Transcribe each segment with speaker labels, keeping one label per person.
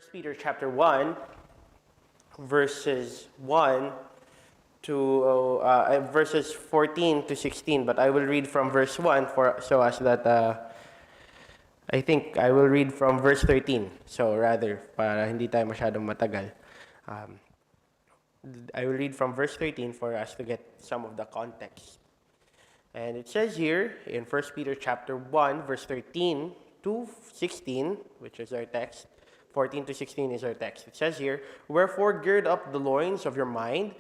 Speaker 1: First Peter chapter 1, verses 1 to verses 14 to 16, but I will read from verse 1 for so as that I think I will read from verse 13. So rather para hindi tayo masyadong matagal. Um, I will read from verse 13 for us to get some of the context. And it says here in First Peter chapter 1, verse 13 to 16, which is our text. 14 to 16 is our text. It says here, "Wherefore gird up the loins of your mind,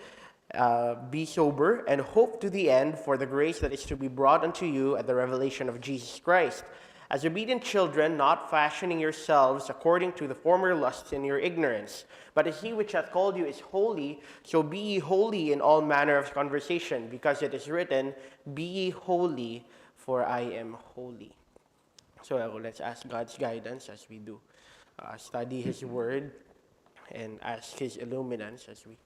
Speaker 1: be sober, and hope to the end for the grace that is to be brought unto you at the revelation of Jesus Christ. As obedient children, not fashioning yourselves according to the former lusts in your ignorance. But as he which hath called you is holy, so be ye holy in all manner of conversation, because it is written, Be ye holy, for I am holy." So let's ask God's guidance as we do study His Word and ask His illuminance as we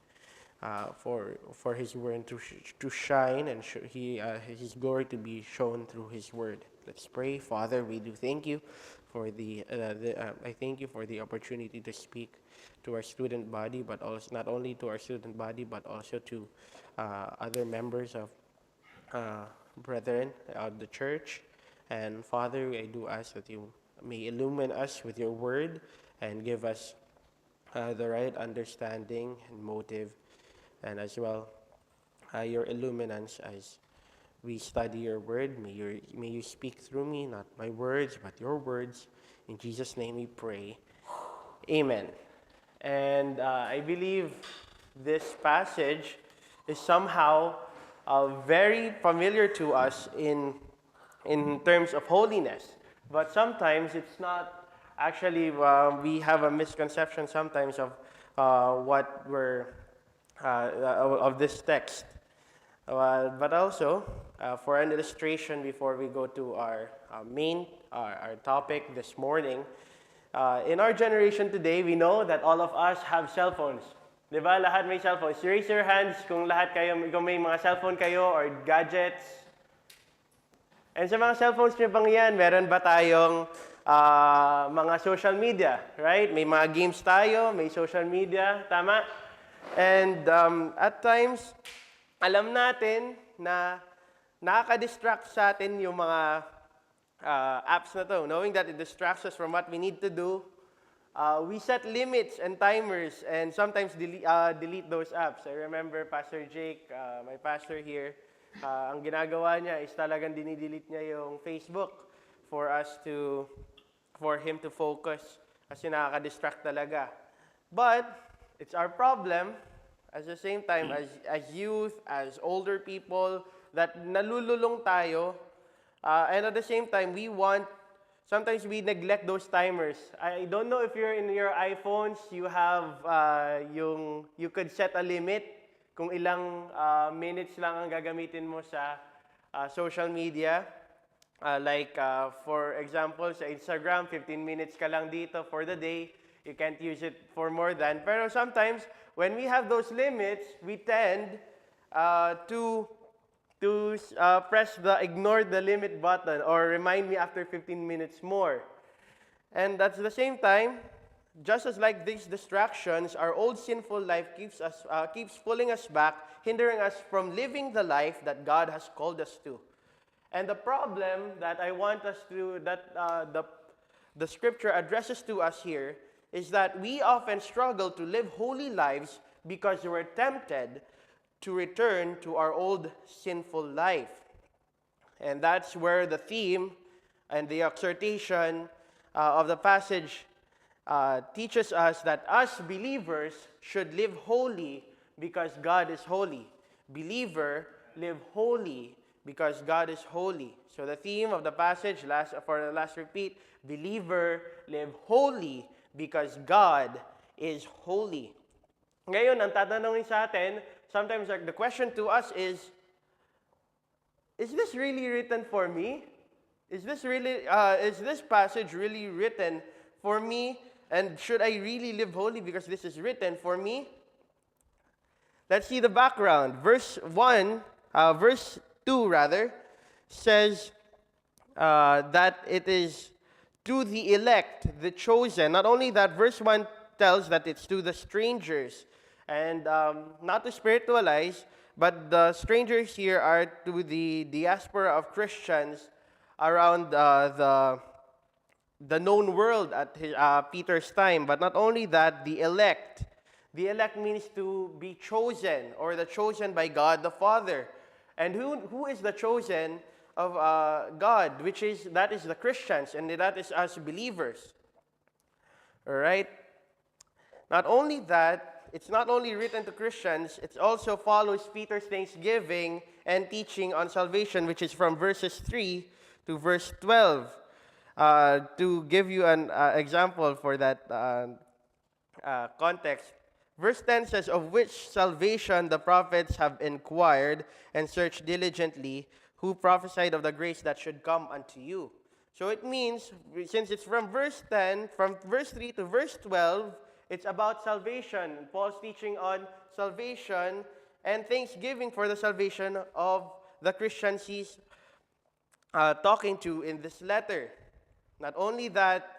Speaker 1: for His Word to shine and His glory to be shown through His Word. Let's pray. Father, we do thank you for I thank you for the opportunity to speak to our student body, but also not only to our student body, but also to other members of brethren of the church. And Father, I do ask that you may illumine us with your word and give us the right understanding and motive, and as well your illuminance as we study your word. May you speak through me, not my words, but your words. In Jesus' name we pray. Amen. And I believe this passage is somehow very familiar to us in terms of holiness. But sometimes it's not. Actually, we have a misconception sometimes of what we're of this text. But also, for an illustration before we go to our our topic this morning, in our generation today, we know that all of us have cell phones. Diba? Lahat may cell phones. Raise your hands kung kung may mga cellphone kayo or gadgets. And sa mga cellphones nyo bang yan, meron ba tayong mga social media, right? May mga games tayo, may social media, tama? And at times, alam natin na nakaka-distract sa atin yung mga apps na to. Knowing that it distracts us from what we need to do, we set limits and timers and sometimes delete those apps. I remember Pastor Jake, my pastor here, ang ginagawa niya is talagang dinidelete niya yung Facebook for him to focus kasi nakaka-distract talaga. But it's our problem at the same time as youth, as older people, that nalululong tayo, and at the same time sometimes we neglect those timers. I don't know if you're in your iPhones, you have you could set a limit kung ilang minutes lang ang gagamitin mo sa social media. For example, sa Instagram, 15 minutes ka lang dito for the day. You can't use it for more than. Pero sometimes, when we have those limits, we tend to press the ignore the limit button or remind me after 15 minutes more. And at the same time, just as like these distractions, our old sinful life keeps pulling us back, hindering us from living the life that God has called us to. And the problem that I want us to, that the scripture addresses to us here, is that we often struggle to live holy lives because we're tempted to return to our old sinful life. And that's where the theme and the exhortation of the passage teaches us that us believers should live holy because God is holy. Believer, live holy because God is holy. So the theme of the passage, for the last repeat, believer, live holy because God is holy. Ngayon, ang tatanungin sa atin, sometimes the question to us is this really written for me? Is this passage really written for me? And should I really live holy because this is written for me? Let's see the background. Verse 2 says that it is to the elect, the chosen. Not only that, verse 1 tells that it's to the strangers. And not to spiritualize, but the strangers here are to the diaspora of Christians around the known world at Peter's time. But not only that, the elect. The elect means to be chosen, or the chosen by God the Father. And who is the chosen of God? That is the Christians, and that is us believers. All right? Not only that, it's not only written to Christians, it also follows Peter's thanksgiving and teaching on salvation, which is from verses 3 to verse 12. To give you an example for that context, verse 10 says, "Of which salvation the prophets have inquired and searched diligently, who prophesied of the grace that should come unto you." So it means, since it's from verse 10, from verse 3 to verse 12, it's about salvation. Paul's teaching on salvation and thanksgiving for the salvation of the Christians he's talking to in this letter. Not only that,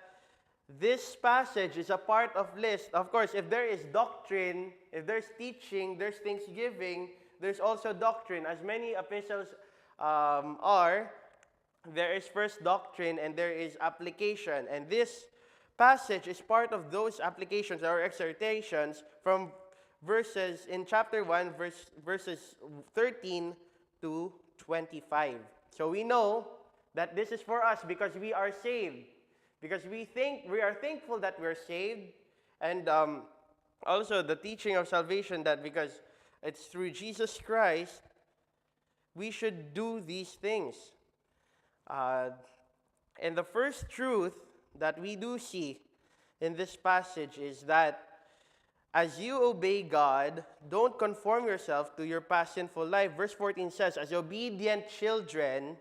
Speaker 1: this passage is a part of list. Of course, if there is doctrine, if there's teaching, there's thanksgiving, there's also doctrine. As many epistles are, there is first doctrine and there is application. And this passage is part of those applications or exhortations from verses in chapter 1, verses 13 to 25. So we know that this is for us because we are saved. Because we are thankful that we're saved. And also the teaching of salvation, that because it's through Jesus Christ, we should do these things. And the first truth that we do see in this passage is that as you obey God, don't conform yourself to your past sinful life. Verse 14 says, "As obedient children,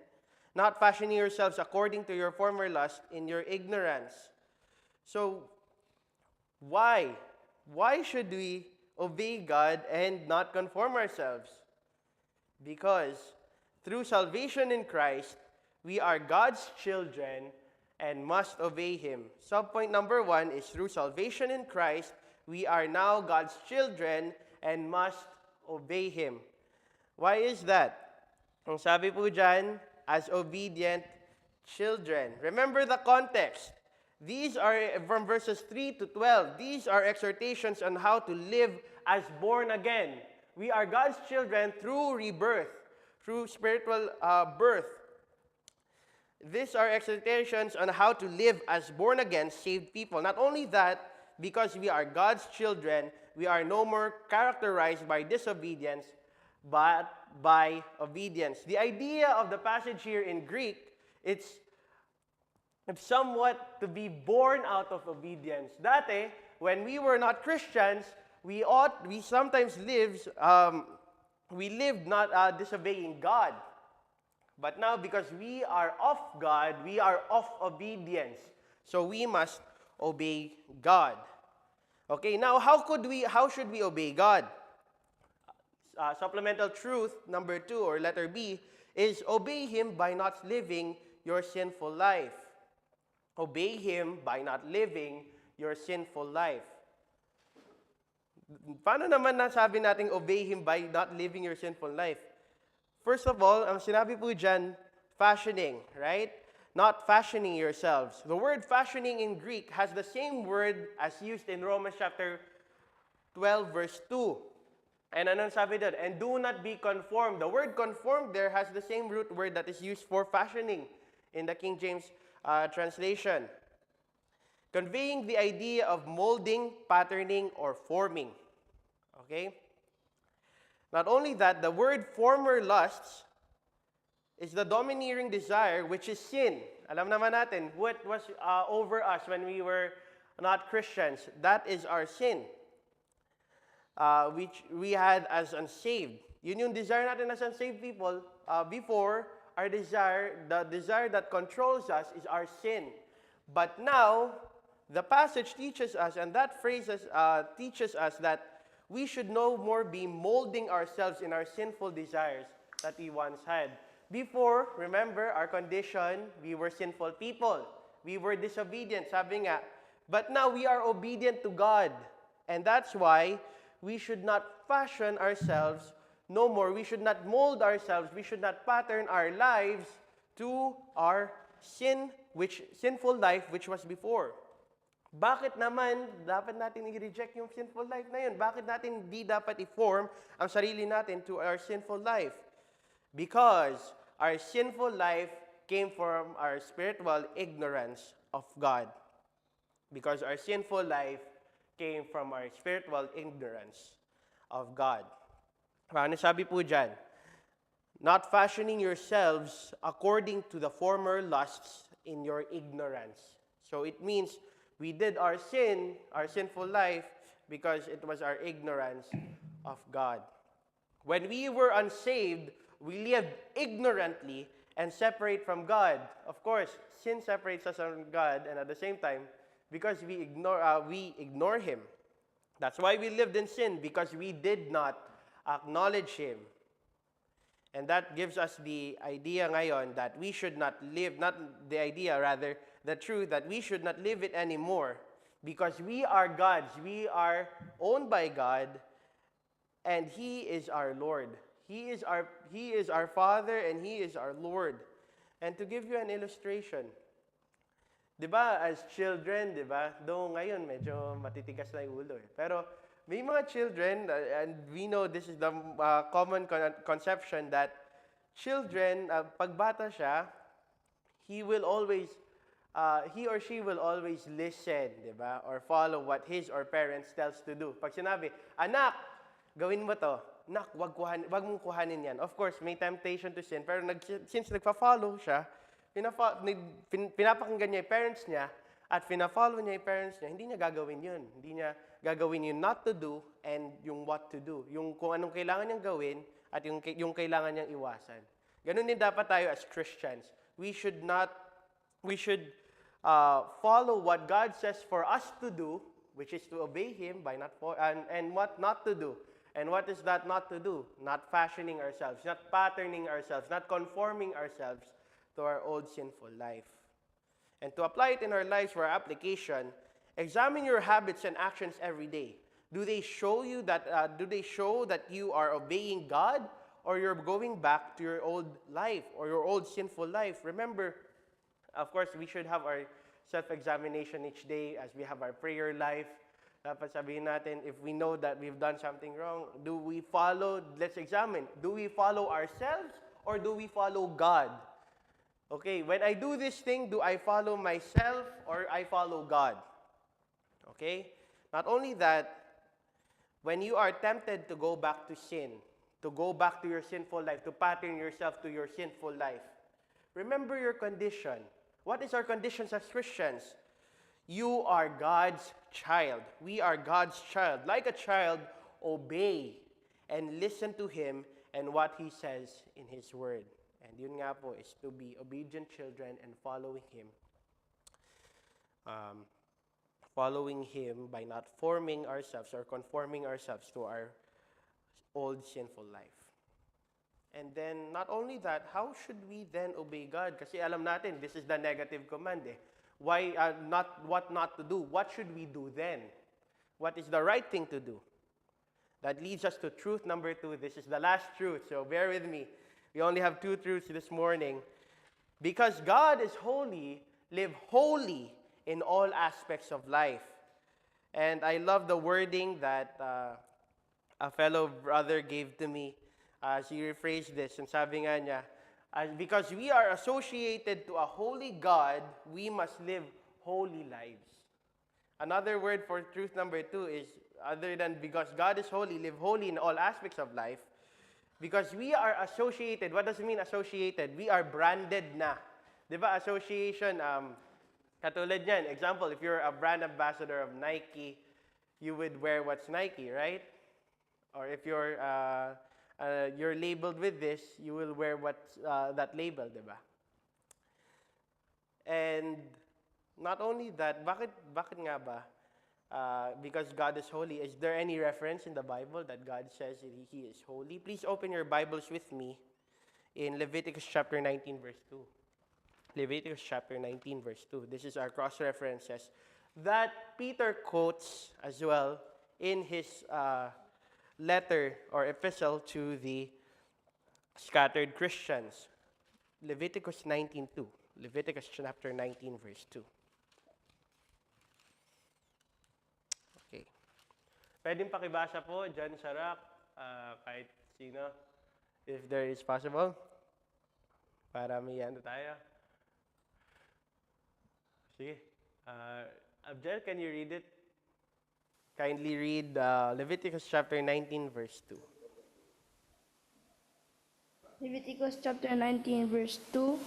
Speaker 1: not fashioning yourselves according to your former lust in your ignorance." So, why? Why should we obey God and not conform ourselves? Because through salvation in Christ, we are God's children and must obey Him. Subpoint number 1 is through salvation in Christ, we are now God's children and must obey Him. Why is that? Ang sabi po dyan, as obedient children. Remember the context. These are from verses 3 to 12. These are exhortations on how to live as born again. We are God's children through rebirth, through spiritual birth. These are exhortations on how to live as born again, saved people. Not only that, because we are God's children, we are no more characterized by disobedience, but by obedience. The idea of the passage here in Greek, it's somewhat to be born out of obedience. Dati, when we were not Christians, we sometimes lived not disobeying God. But now, because we are of God, we are of obedience. So we must obey God. Okay, now how should we obey God? Supplemental truth number 2, or letter B, is obey Him by not living your sinful life. Obey Him by not living your sinful life. Paano naman nasabi nating obey Him by not living your sinful life? First of all, ang sinabi po dyan, fashioning, right? Not fashioning yourselves. The word fashioning in Greek has the same word as used in Romans chapter 12, verse 2. And anong sabi doon? And do not be conformed. The word conformed there has the same root word that is used for fashioning in the King James translation. Conveying the idea of molding, patterning, or forming. Okay? Not only that, the word former lusts is the domineering desire, which is sin. Alam naman natin, what was over us when we were not Christians? That is our sin, which we had as unsaved. Yun yung desire natin as unsaved people. Before, the desire that controls us is our sin. But now, the passage teaches us, and that phrase teaches us that we should no more be molding ourselves in our sinful desires that we once had. Before, remember, our condition, we were sinful people. We were disobedient. Sabi nga, But now we are obedient to God. And that's why we should not fashion ourselves no more. We should not mold ourselves. We should not pattern our lives to our sinful life which was before. Bakit naman dapat natin i-reject yung sinful life na yun? Bakit natin di dapat i-form ang sarili natin to our sinful life? Because our sinful life came from our spiritual ignorance of God. Because our sinful life came from our spiritual ignorance of God. Ano sabi po dyan? Not fashioning yourselves according to the former lusts in your ignorance. So it means we did our sinful life, because it was our ignorance of God. When we were unsaved, we lived ignorantly and separate from God. Of course, sin separates us from God, and at the same time, because we ignore Him. That's why we lived in sin, because we did not acknowledge Him. And that gives us the idea ngayon that we should not live, not the idea, rather, the truth that we should not live it anymore, because we are God's. We are owned by God, and He is our Lord. He is our Father, and He is our Lord. And to give you an illustration, di ba, as children, di ba, though ngayon medyo matitigas na yung ulo eh. Pero may mga children, and we know this is the common conception that children, pag bata siya, he or she will always listen, di ba? Or follow what his or parents tells to do. Pag sinabi, anak, gawin mo to. Nak, wag mong kuhanin yan. Of course, may temptation to sin, pero since nagpa-follow siya, pinapakinggan niya yung parents niya, at fina-follow niya yung parents niya, hindi niya gagawin yun. Hindi niya gagawin yung not to do and yung what to do. Yung kung anong kailangan niyang gawin at yung kailangan niyang iwasan. Ganun din dapat tayo as Christians. We should follow what God says for us to do, which is to obey Him and what not to do. And what is that not to do? Not fashioning ourselves, not patterning ourselves, not conforming ourselves to our old sinful life. And to apply it in our lives for our application, examine your habits and actions every day. Do they show that you are obeying God, or you're going back to your old life or your old sinful life? Remember, of course, we should have our self-examination each day as we have our prayer life. Dapat sabihin natin, if we know that we've done something wrong, let's examine, do we follow ourselves or do we follow God? Okay, when I do this thing, do I follow myself or I follow God? Okay? Not only that, when you are tempted to go back to sin, to go back to your sinful life, to pattern yourself to your sinful life, remember your condition. What is our conditions as Christians? You are God's child. We are God's child. Like a child, obey and listen to Him and what He says in His Word. And yun nga po is to be obedient children and following Him. Following Him by not forming ourselves or conforming ourselves to our old sinful life. And then, not only that, how should we then obey God? Kasi alam natin, this is the negative command eh. Why what not to do? What should we do then? What is the right thing to do? That leads us to truth number 2. This is the last truth, so bear with me. We only have 2 truths this morning. Because God is holy, live holy in all aspects of life. And I love the wording that a fellow brother gave to me as he rephrased this. And sabi nga niya, because we are associated to a holy God, we must live holy lives. Another word for truth number 2 is, other than because God is holy, live holy in all aspects of life. Because we are associated. What does it mean associated? We are branded na. Di ba, association, katulad niyan. Example, if you're a brand ambassador of Nike, you would wear what's Nike, right? Or if you're labeled with this, you will wear what's that label, di ba? And not only that, bakit nga ba? Because God is holy. Is there any reference in the Bible that God says that He is holy? Please open your Bibles with me in Leviticus chapter 19, verse 2. Leviticus chapter 19, verse 2. This is our cross-references that Peter quotes as well in his letter or epistle to the scattered Christians. Leviticus 19:2. Leviticus chapter 19, verse 2. Okay. Pwedeng pakibasa po dyan sa rack, kahit sino, if there is possible. Para may ano tayo. Sige. Abdel, can you read it? Kindly read Leviticus chapter 19, verse 2.
Speaker 2: Leviticus chapter 19, verse 2.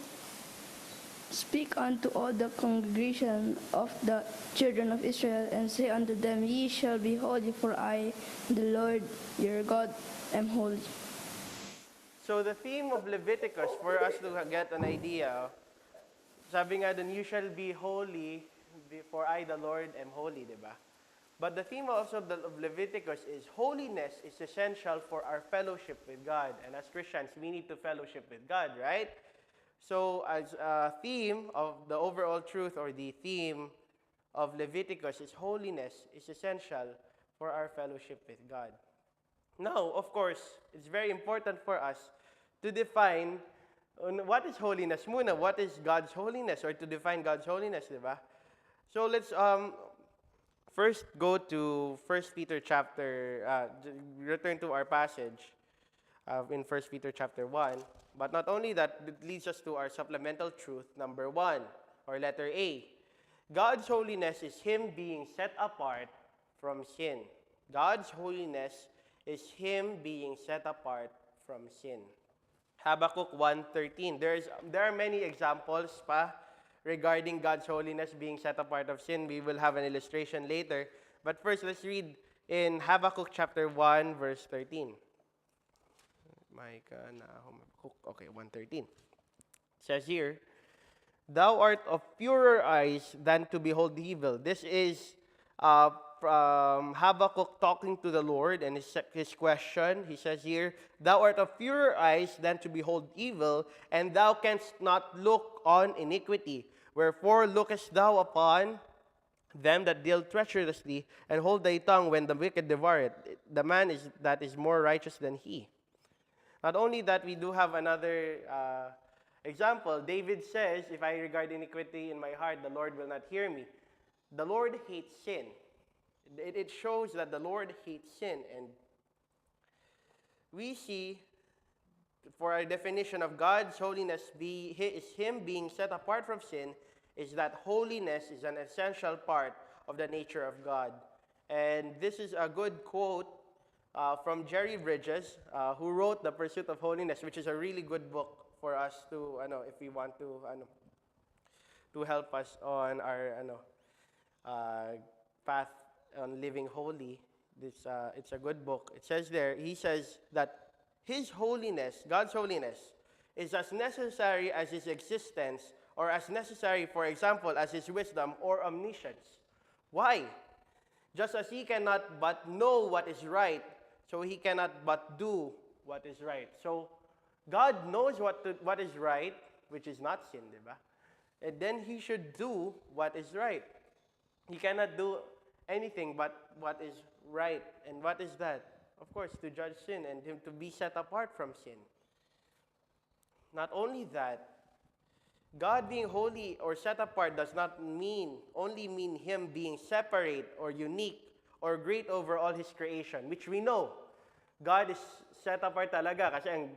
Speaker 2: Speak unto all the congregation of the children of Israel, and say unto them, Ye shall be holy, for I, the Lord your God, am holy.
Speaker 1: So the theme of Leviticus, for us to get an idea, sabi nga dun, you shall be holy, for I, the Lord, am holy, di ba? But the theme also of Leviticus is holiness is essential for our fellowship with God. And as Christians, we need to fellowship with God, right? So as a theme of the overall truth or the theme of Leviticus is holiness is essential for our fellowship with God. Now, of course, it's very important for us to define what is holiness muna, what is God's holiness, or to define God's holiness, di ba? So let's first go to 1 Peter chapter, return to our passage in 1 Peter chapter 1. But not only that, it leads us to our supplemental truth, number 1, or letter A. God's holiness is Him being set apart from sin. God's holiness is Him being set apart from sin. Habakkuk 1:13. There are many examples pa regarding God's holiness being set apart of sin. We will have an illustration later. But first, let's read in Habakkuk chapter 1, verse 13. Micah, Nahum, Habakkuk. Okay, 1:13. It says here, Thou art of purer eyes than to behold evil. This is from Habakkuk talking to the Lord, and his question, he says here, Thou art of purer eyes than to behold evil, and thou canst not look on iniquity. Wherefore lookest thou upon them that deal treacherously, and hold thy tongue when the wicked devour it. The man that is more righteous than he. Not only that, we do have another example. David says, if I regard iniquity in my heart, the Lord will not hear me. The Lord hates sin. It shows that the Lord hates sin. And we see, for our definition of God's holiness is Him being set apart from sin, is that holiness is an essential part of the nature of God. And this is a good quote from Jerry Bridges, who wrote The Pursuit of Holiness, which is a really good book for us to, if we want to help us on our path on living holy. It's a good book. It says there, he says that His holiness, God's holiness, is as necessary as His existence, or as necessary, for example, as His wisdom or omniscience. Why? Just as He cannot but know what is right, so He cannot but do what is right. So God knows what is right, which is not sin, di ba? And then He should do what is right. He cannot do anything but what is right. And what is that? Of course, to judge sin and Him to be set apart from sin. Not only that, God being holy or set apart does not only mean Him being separate or unique or great over all His creation, which we know. God is set apart talaga kasi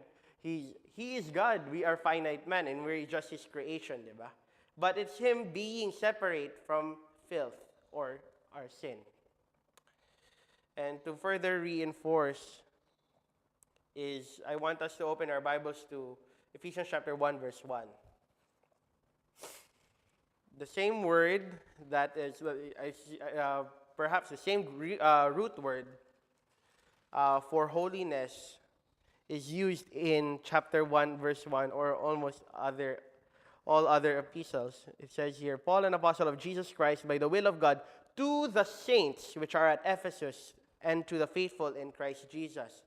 Speaker 1: He is God. We are finite man and we're just His creation, di ba? But it's Him being separate from filth or our sin. And to further reinforce I want us to open our Bibles to Ephesians chapter 1, verse 1. The same word that is, perhaps the same root word for holiness is used in chapter 1, verse 1, or almost all other epistles. It says here, Paul, an apostle of Jesus Christ, by the will of God, to the saints which are at Ephesus, and to the faithful in Christ Jesus.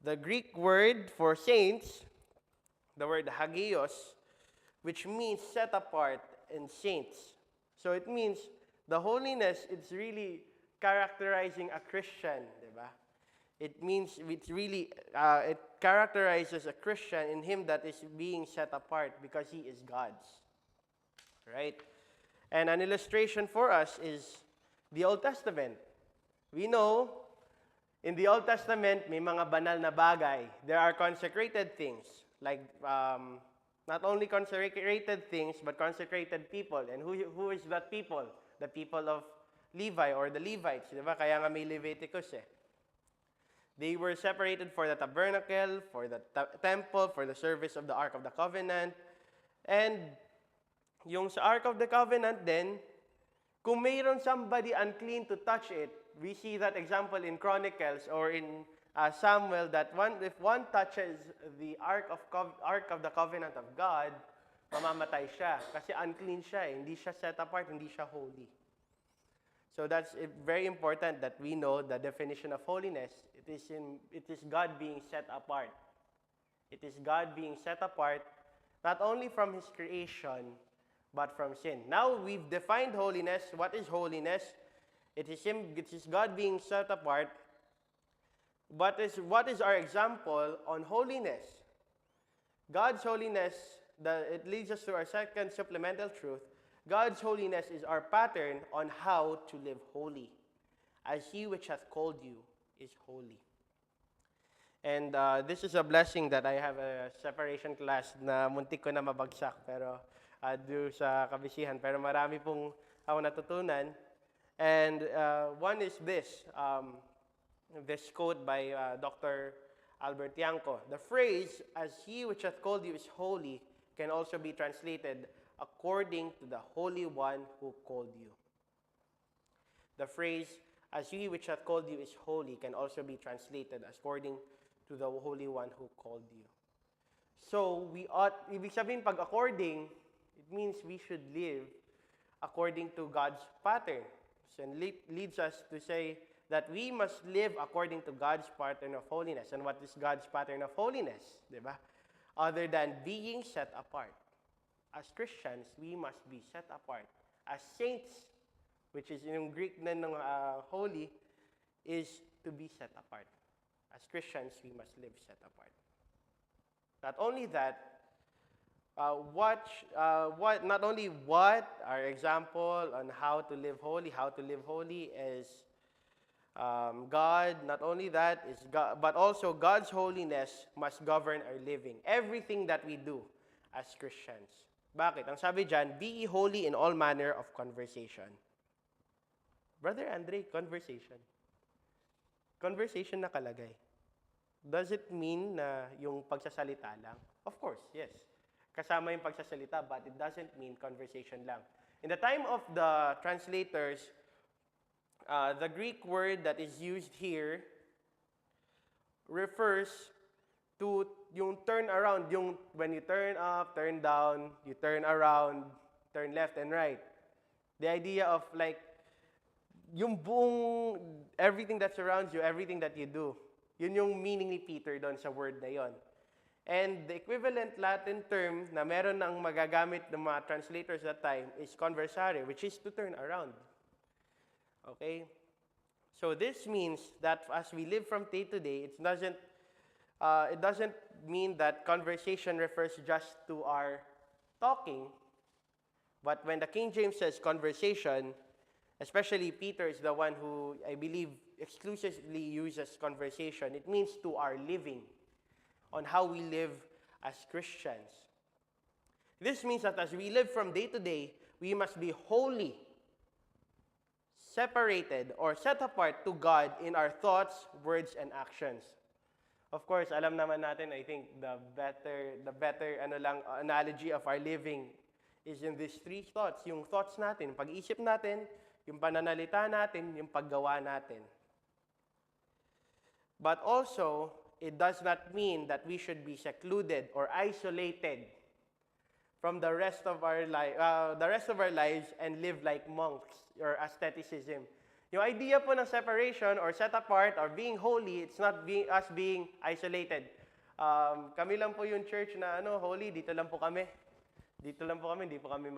Speaker 1: The Greek word for saints, the word hagios, which means set apart and saints. So it means The holiness, it's really characterizing a Christian, di ba? It means it's really, it characterizes a Christian in him that is being set apart because he is God's. Right? And an illustration for us is the Old Testament. We know in the Old Testament, may mga banal na bagay. There are consecrated things, like not only consecrated things, but consecrated people. And who is that people? The people of Levi or the Levites. Di ba? Kaya nga may Leviticus eh. They were separated for the tabernacle, for the temple, for the service of the Ark of the Covenant. And yung sa Ark of the Covenant then, kung mayroon somebody unclean to touch it, we see that example in Chronicles or in Samuel that if one touches the Ark of the Covenant of God, mamamatay siya. Kasi unclean siya eh. Hindi siya set apart, hindi siya holy. So that's very important that we know the definition of holiness. It is God being set apart. It is God being set apart not only from His creation, but from sin. Now we've defined holiness. What is holiness? It is God being set apart. What is our example on holiness? God's holiness, it leads us to our second supplemental truth. God's holiness is our pattern on how to live holy, as He which hath called you is holy. And this is a blessing that I have a separation class na muntik ko na mabagsak pero due sa kabisihan. Pero marami pong ako natutunan. And one is this quote by Dr. Albert Yanko. The phrase, as He which hath called you is holy, can also be translated according to the Holy One who called you. The phrase, as He which hath called you is holy, can also be translated according to the Holy One who called you. So, ibig sabihin pag according, it means we should live according to God's pattern. So, it leads us to say that we must live according to God's pattern of holiness. And what is God's pattern of holiness? Diba? Other than being set apart. As Christians, we must be set apart. As saints, which is in Greek na ng holy, is to be set apart. As Christians, we must live set apart. Not only that, not only what our example on how to live holy is God. Not only that is God, but also God's holiness must govern our living. Everything that we do as Christians. Bakit? Ang sabi dyan, be ye holy in all manner of conversation. Brother Andre, conversation. Conversation nakalagay. Does it mean na yung pagsasalita lang? Of course, yes. Kasama yung pagsasalita, but it doesn't mean conversation lang. In the time of the translators, the Greek word that is used here refers to yung turn around, yung when you turn up, turn down, you turn around, turn left and right. The idea of like, yung buong, everything that surrounds you, everything that you do. Yun yung meaning ni Peter doon sa word na yon. And the equivalent Latin term na meron ng magagamit ng mga translators that time is conversare, which is to turn around. Okay? So this means that as we live from day to day, it doesn't mean that conversation refers just to our talking. But when the King James says conversation, especially Peter is the one who, I believe, exclusively uses conversation. It means to our living, on how we live as Christians. This means that as we live from day to day, we must be holy, separated, or set apart to God in our thoughts, words, and actions. Of course, alam naman natin, I think the better analogy of our living is in these three thoughts. Yung thoughts natin, pag-iisip natin, yung pananalita natin, yung paggawa natin. But also, it does not mean that we should be secluded or isolated from the rest of our lives and live like monks or asceticism. Yung idea po ng separation or set apart or being holy, it's not us being isolated. Kami lang po yung church na holy, dito lang po kami. Dito lang po kami, hindi po kami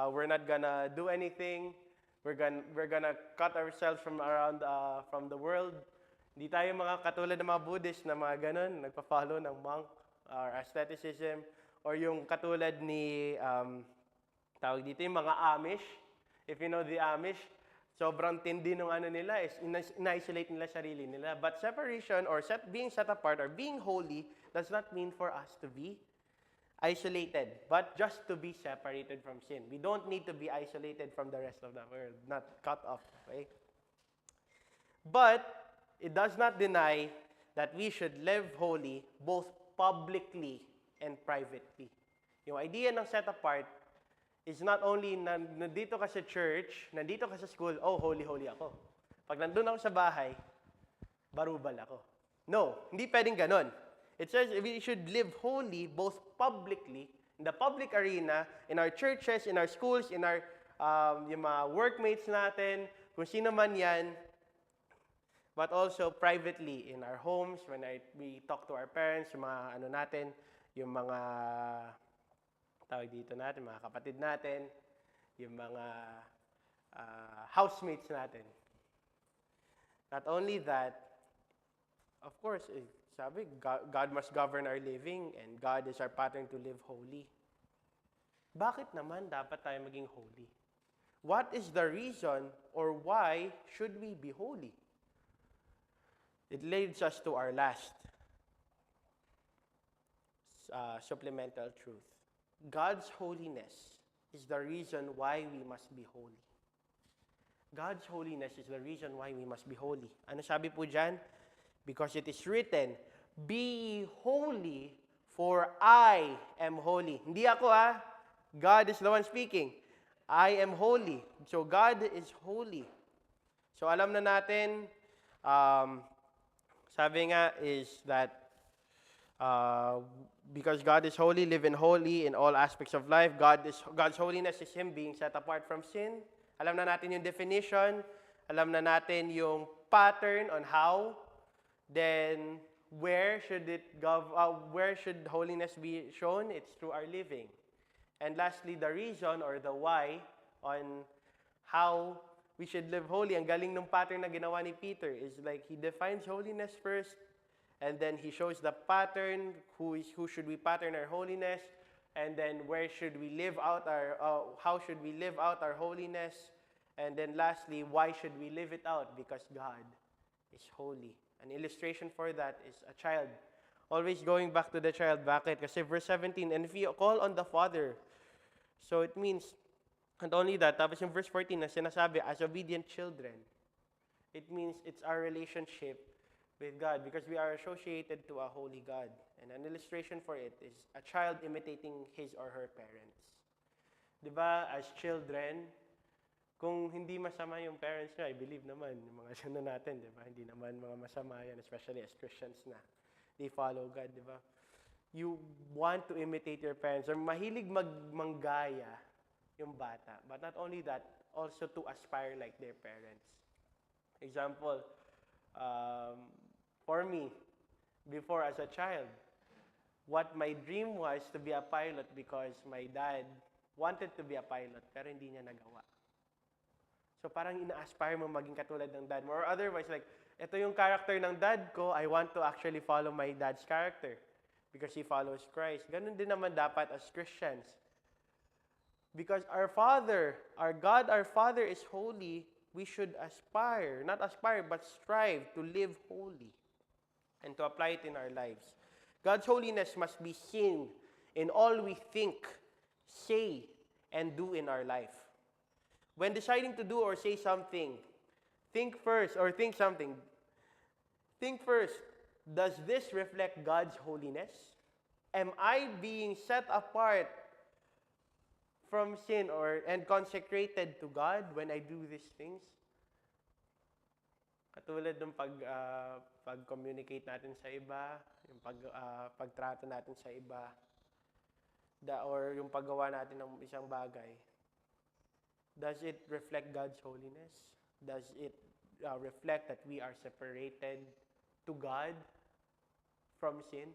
Speaker 1: We're not gonna do anything. We're gonna cut ourselves from around from the world. Hindi tayo mga katulad ng mga Buddhist na mga ganun, nagpa-follow ng monk or asceticism, or yung katulad ni tawag dito yung mga Amish. If you know the Amish, sobrang tindi ng ano nila is in-isolate nila sarili nila. But separation or being set apart or being holy does not mean for us to be isolated, but just to be separated from sin. We don't need to be isolated from the rest of the world, not cut off. Okay? But it does not deny that we should live holy both publicly and privately. Yung idea ng set apart is not only nandito ka sa church, nandito ka sa school, oh, holy ako. Pag nandun ako sa bahay, barubal ako. No, hindi pwedeng ganon. It says we should live holy both publicly, in the public arena, in our churches, in our schools, in our yung mga workmates natin, kung sino man yan, but also privately in our homes, when we talk to our parents, yung mga ano natin, yung mga tawag dito natin, mga kapatid natin, yung mga housemates natin. Not only that, of course, sabi, God must govern our living and God is our pattern to live holy. Bakit naman dapat tayo maging holy? What is the reason or why should we be holy? It leads us to our last supplemental truth. God's holiness is the reason why we must be holy. God's holiness is the reason why we must be holy. Ano sabi po dyan? Because it is written, be holy, for I am holy. Hindi ako God is the one speaking. I am holy. So God is holy. So alam na natin, sabi nga is that because God is holy, live in holy in all aspects of life. God's holiness is Him being set apart from sin. Alam na natin yung definition. Alam na natin yung pattern on how. Then, where should holiness be shown? It's through our living. And lastly, the reason or the why on how we should live holy. Ang galing ng pattern na ginawa ni Peter is like he defines holiness first, and then he shows the pattern, who should we pattern our holiness, and then where should we live out how should we live out our holiness, and then lastly, why should we live it out? Because God is holy. An illustration for that is a child. Always going back to the child. Bakit? Kasi verse 17, and if you call on the Father, so it means, and only that, tapos yung verse 14 na sinasabi, as obedient children, it means it's our relationship with God because we are associated to a holy God. And an illustration for it is a child imitating his or her parents. Diba, as children, kung hindi masama yung parents nyo, I believe naman, yung mga sino natin, diba? Hindi naman mga masama yan, especially as Christians na. They follow God, diba? You want to imitate your parents, or mahilig manggaya yung bata. But not only that, also to aspire like their parents. Example, for me, before as a child, what my dream was to be a pilot because my dad wanted to be a pilot, pero hindi niya nagawa. So parang ina-aspire mo maging katulad ng dad mo. Or otherwise, like, ito yung character ng dad ko, I want to actually follow my dad's character because he follows Christ. Ganun din naman dapat as Christians. Because our Father, our God, our Father is holy, we should aspire, not aspire, but strive to live holy and to apply it in our lives. God's holiness must be seen in all we think, say, and do in our life. When deciding to do or say something, think first, does this reflect God's holiness? Am I being set apart from sin and consecrated to God when I do these things? Katulad ng pag-communicate natin sa iba, yung pagtrato natin sa iba, or yung paggawa natin ng isang bagay. Does it reflect God's holiness? Does it reflect that we are separated to God from sin?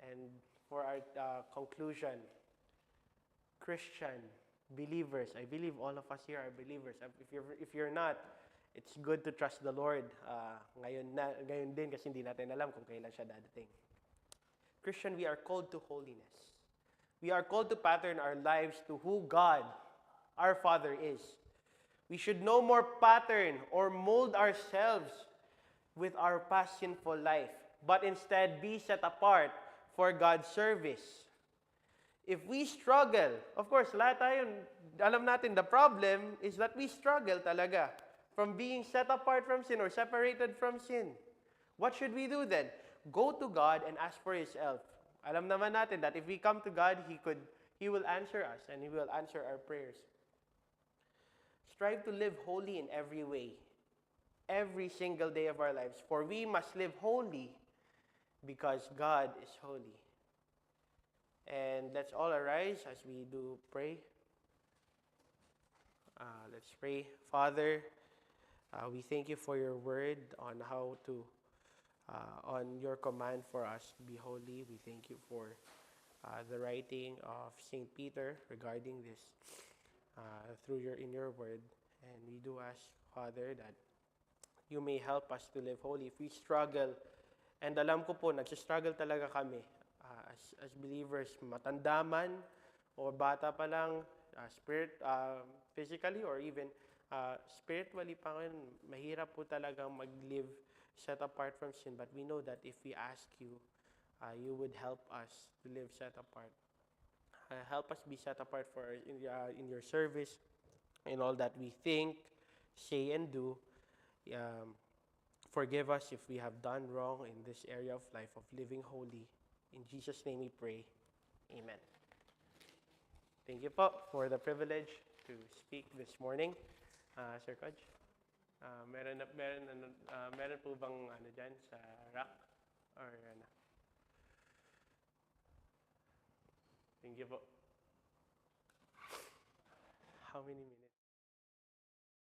Speaker 1: And for our conclusion, Christian, believers. I believe all of us here are believers. If you're not, it's good to trust the Lord. Ngayon din kasi hindi natin alam kung kailan siya dadating. Christian, we are called to holiness. We are called to pattern our lives to who God, our Father, is. We should no more pattern or mold ourselves with our past sinful life, but instead be set apart for God's service. If we struggle, of course, lahat tayo, alam natin, the problem is that we struggle talaga from being set apart from sin or separated from sin. What should we do then? Go to God and ask for His help. Alam naman natin that if we come to God, He will answer us and He will answer our prayers. Strive to live holy in every way, every single day of our lives. For we must live holy because God is holy. And let's all arise as we do pray. Let's pray. Father, we thank you for your word on how to, on your command for us to be holy. We thank you for the writing of St. Peter regarding this in your word. And we do ask, Father, that you may help us to live holy. If we struggle, and alam ko po, nagsistruggle talaga kami as believers, matanda man o bata pa lang, physically or even spiritually pa ngayon, mahirap po talagang mag-live set apart from sin. But we know that if we ask you, you would help us to live set apart. Help us be set apart in your service, in all that we think, say, and do. Forgive us if we have done wrong in this area of life of living holy. In Jesus' name we pray. Amen. Thank you po for the privilege to speak this morning. Sir Kodj, meron po bang dyan sa rack? Or ano? Thank you po. How many minutes?